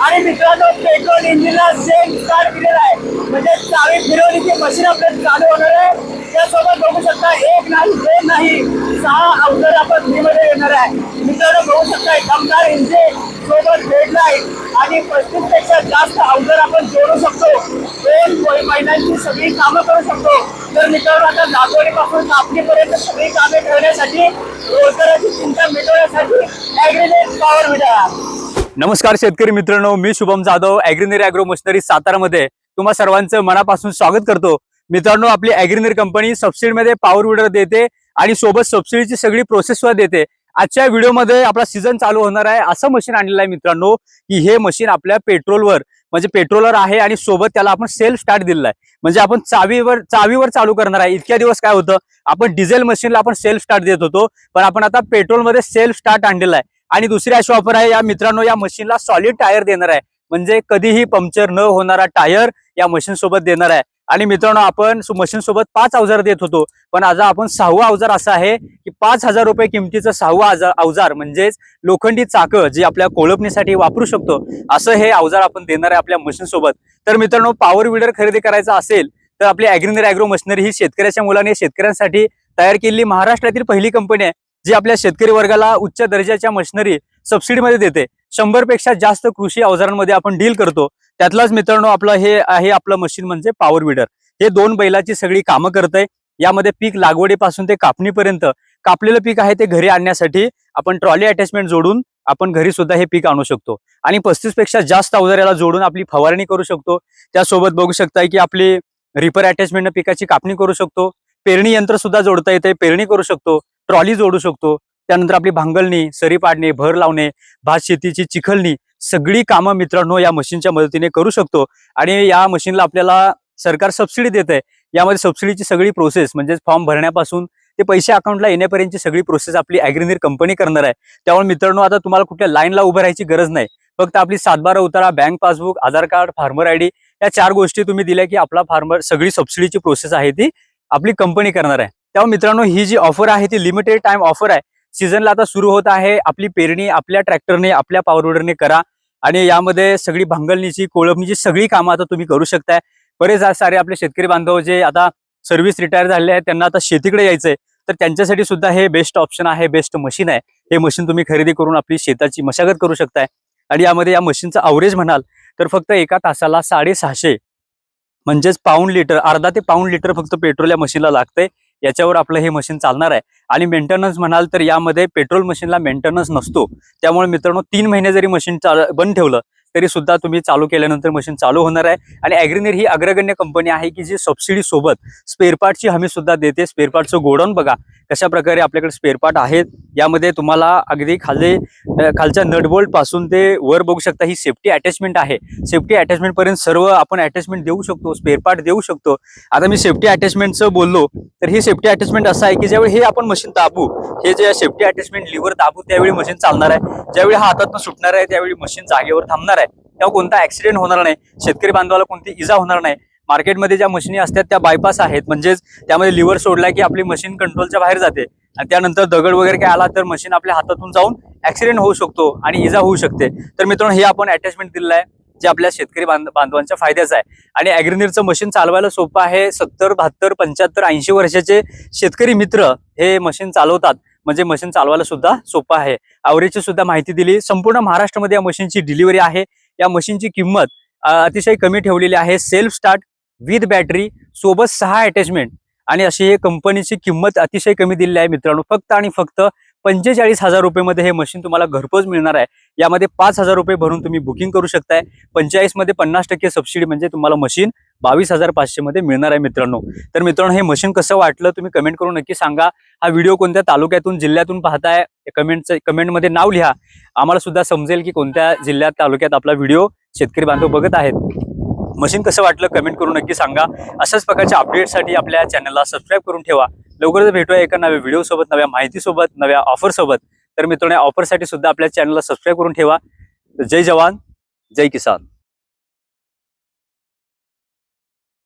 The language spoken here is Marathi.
आणि मित्रांनो पेट्रोल इंजिनला सेम स्टार्ट केलेला आहे, म्हणजे चावी फिरवली की मशीन आपल्याला चालू होणार आहे। त्यासोबत बघू शकता एक नाही दोन नाही 6 अवजार आपण फ्रीमध्ये येणार आहे। मित्रांनो बघू शकता दमदार इंजिन सोबत हेडलाईट आणि 35 पेक्षा जास्त अवजार आपण जोडू शकतो। 2 महिन्यांची सगळी कामं करू शकतो। तर मित्रांनो आता लागवडीपासून कापणीपर्यंत सगळी कामे ठेवण्यासाठी रोजगाराची चिंता मिटवण्यासाठी ॲग्रीनेट पॉवर विडर। नमस्कार शेतकरी मित्रांनो, मी शुभम जाधव ॲग्रीनेट ॲग्रो मशिनरी सातारामध्ये तुम्हा सर्वांचं मनापासून स्वागत करतो। मित्रांनो, आपली ॲग्रीनेट कंपनी सबसिडीमध्ये पॉवर विडर देते आणि सोबत सबसिडीची सगळी प्रोसेस सुद्धा देते। आजच्या व्हिडिओमध्ये आपला सीझन चालू होणार आहे असं मशीन आणलेलं आहे मित्रांनो, की हे मशीन आपल्या पेट्रोलवर म्हणजे पेट्रोलर आहे आणि सोबत त्याला आपण सेल्फ स्टार्ट दिलेला आहे। म्हणजे आपण चावीवर चालू करणार आहे। इतक्या दिवस काय होतं, आपण डिझेल मशीनला आपण सेल्फ स्टार्ट देत होतो, पण आपण आता पेट्रोलमध्ये सेल्फ स्टार्ट आणलेला आहे। आणि दुसरी अशी ऑफर आहे या मित्रांनो, या मशीनला सॉलिड टायर देणार आहे, म्हणजे कधीही पंक्चर न होणारा टायर या मशीन सोबत देणार आहे। आणि मित्रांनो, आपण मशीन सोबत 5 अवजार देत होतो, पण आज आपण 6वा अवजार असं आहे की 5,000 रुपये किमतीचं 6वा अवजार म्हणजेच लोखंडी चाकं जी आपल्या कोळपणीसाठी वापरू शकतो, असं हे अवजार आपण देणार आहे आपल्या मशीन सोबत। तर मित्रांनो, पॉवर विडर खरेदी करायचा असेल तर आपली ॲग्रीनेट ॲग्रो मशिनरी ही शेतकऱ्याच्या मुलाने शेतकऱ्यांसाठी तयार केलेली महाराष्ट्रातील पहिली कंपनी आहे, जी आपल्या शेतकरी वर्गाला उच्च दर्जाच्या मशिनरी सबसिडीमध्ये देते। 100 पेक्षा जास्त कृषी अवजारांमध्ये आपण डील करतो। त्यातलाच मित्रांनो आपलं हे आहे आपलं मशीन म्हणजे पॉवर विडर। हे 2 बैलाची सगळी कामं करतंय। यामध्ये पीक लागवडीपासून ते कापणीपर्यंत, कापलेलं पीक आहे ते घरी आणण्यासाठी आपण ट्रॉली अटॅचमेंट जोडून आपण घरी सुद्धा हे पीक आणू शकतो। आणि 35 पेक्षा जास्त अवजार याला जोडून आपली फवारणी करू शकतो। त्यासोबत बघू शकता की आपली रिपर अटॅचमेंट पिकाची कापणी करू शकतो। पेरणी यंत्र सुद्धा जोडता येते, पेरणी करू शकतो, ट्रॉली जोडू शकतो। त्यानंतर आपली भांगलणी, सरी पाडणे, भर लावणे, भात शेतीची चिखलणी सगळी कामं मित्रांनो या मशीनच्या मदतीने करू शकतो। आणि या मशीनला आपल्याला सरकार सबसिडी देत आहे। यामध्ये सबसिडीची सगळी प्रोसेस म्हणजे फॉर्म भरण्यापासून ते पैसे अकाउंटला येण्यापर्यंतची सगळी प्रोसेस आपली ॲग्रीनेट कंपनी करणार आहे। त्यामुळे मित्रांनो, आता तुम्हाला कुठल्या लाईनला उभं राहायची गरज नाही। फक्त आपली 7/12 उतारा, बँक पासबुक, आधार कार्ड, फार्मर आयडी या 4 गोष्टी तुम्ही दिल्या की आपला फार्मर सगळी सबसिडीची प्रोसेस आहे ती आपली कंपनी करणार आहे। त्यामुळे मित्रांनो, ही जी ऑफर आहे ती लिमिटेड टाइम ऑफर आहे। सीझनला आता सुरू होत आहे। आपली पेरणी आपल्या ट्रॅक्टरने, आपल्या पॉवर विडरने करा आणि यामध्ये सगळी भांगलणीची, कोळपणीची सगळी कामं आता तुम्ही करू शकताय। बरेच सारे आपले शेतकरी बांधव जे आता सर्व्हिस रिटायर झाले आहेत, त्यांना आता शेतीकडे यायचंय, तर त्यांच्यासाठी सुद्धा हे बेस्ट ऑप्शन आहे, बेस्ट मशीन आहे। हे मशीन तुम्ही खरेदी करून आपली शेताची मशागत करू शकताय। आणि यामध्ये या मशीनचा अवरेज म्हणाल तर फक्त एका तासाला 650 म्हणजेच पाऊण लिटर, अर्धा ते पाऊण लिटर फक्त पेट्रोल या मशीनला लागतंय। याच्यावर आपलं हे मशीन चालणार आहे। आणि मेंटेनन्स म्हणाल तर यामध्ये पेट्रोल मशीनला मेंटेनन्स नसतो। त्यामुळे मित्रांनो, 3 महिने जरी मशीन बंद ठेवलं तरी सुद्धा तुम्ही चालू केल्यानंतर मशीन चालू होणार आहे। आणि ॲग्रीनेट ही अग्रगण्य कंपनी आहे की जी सबसिडी सोबत स्पेअर पार्टची हमी सुद्धा देते। स्पेअर पार्टचं गोडाऊन बघा कशा प्रकारे आपल्याकडे स्पेअर पार्ट आहेत। यामध्ये तुम्हाला अगदी खालच्या नटबोल्ट पासून ते वर बघू शकता ही सेफ्टी अटॅचमेंट आहे। सेफ्टी अटॅचमेंट पर्यंत सर्व आपण अटॅचमेंट देऊ शकतो, स्पेअर पार्ट देऊ शकतो। आता मी सेफ्टी अटॅचमेंटचं बोललो तर ही सेफ्टी अटॅचमेंट असं आहे की ज्यावेळी हे आपण मशीन दाबू, हे जे सेफ्टी अटॅचमेंट लिव्हर दाबू त्यावेळी मशीन चालणार आहे। ज्यावेळी हा हातातून सुटणार आहे त्यावेळी मशीन जागेवर थांबणार आहे। तेव्हा कोणता ऍक्सिडेंट होणार नाही, शेतकरी बांधवाला कोणती इजा होणार नाही। मार्केटमध्ये ज्या मशीनी असतात त्या बायपास आहेत, म्हणजेच त्यामध्ये लिव्हर सोडला की आपली मशीन कंट्रोलच्या बाहेर जाते आणि त्यानंतर दगड वगैरे काय आला तर मशीन आपल्या हातातून जाऊन ऍक्सिडेंट होऊ शकतो आणि इजा होऊ शकते। तर मित्रांनो, हे आपण अटॅचमेंट दिलेलं आहे जे आपल्या शेतकरी बांधवांच्या फायद्याचं आहे। आणि ॲग्रीनेटचं मशीन चालवायला सोपं आहे। 70, 72, 75, 80 वर्षाचे शेतकरी मित्र हे मशीन चालवतात, म्हणजे मशीन चालवायला सुद्धा सोपं आहे। आवरेजची सुद्धा माहिती दिली। संपूर्ण महाराष्ट्रामध्ये या मशीनची डिलिव्हरी आहे। या मशीनची किंमत अतिशय कमी ठेवलेली आहे। सेल्फ स्टार्ट विथ बॅटरी सोबत 6 अटॅचमेंट आणि अशी हे कंपनीची किंमत अतिशय कमी दिलेली आहे मित्रांनो। फक्त आणि फक्त 45,000 रुपये हे मशीन तुम्हाला घरपोच मिळणार आहे। यामध्ये 5,000 रुपये भरून तुम्ही बुकिंग करू शकताय। 45 मध्ये 50% सबसिडी म्हणजे तुम्हाला मशीन 22,500 मध्ये मिळणार आहे मित्रांनो। तर मित्रांनो, हे मशीन कसं वाटलं तुम्ही कमेंट करून नक्की सांगा। हा व्हिडिओ कोणत्या तालुक्यातून, जिल्ह्यातून पाहताय कमेंटमध्ये नाव लिहा, आम्हाला सुद्धा समजेल की कोणत्या जिल्ह्यात, तालुक्यात आपला व्हिडिओ शेतकरी बांधव बघत आहेत। मशीन कसं वाटलं कमेंट करून नक्की सांगा। अशाच प्रकारच्या अपडेटसाठी आपल्या चॅनलला सबस्क्राईब करून ठेवा। लवकरच भेटूया एका नव्या व्हिडिओ सोबत, नव्या माहिती सोबत, नव्या ऑफर सोबत। तर मित्रांनो, ऑफरसाठी सुद्धा आपल्या चॅनलला सबस्क्राईब करून ठेवा। जय जवान, जय किसान।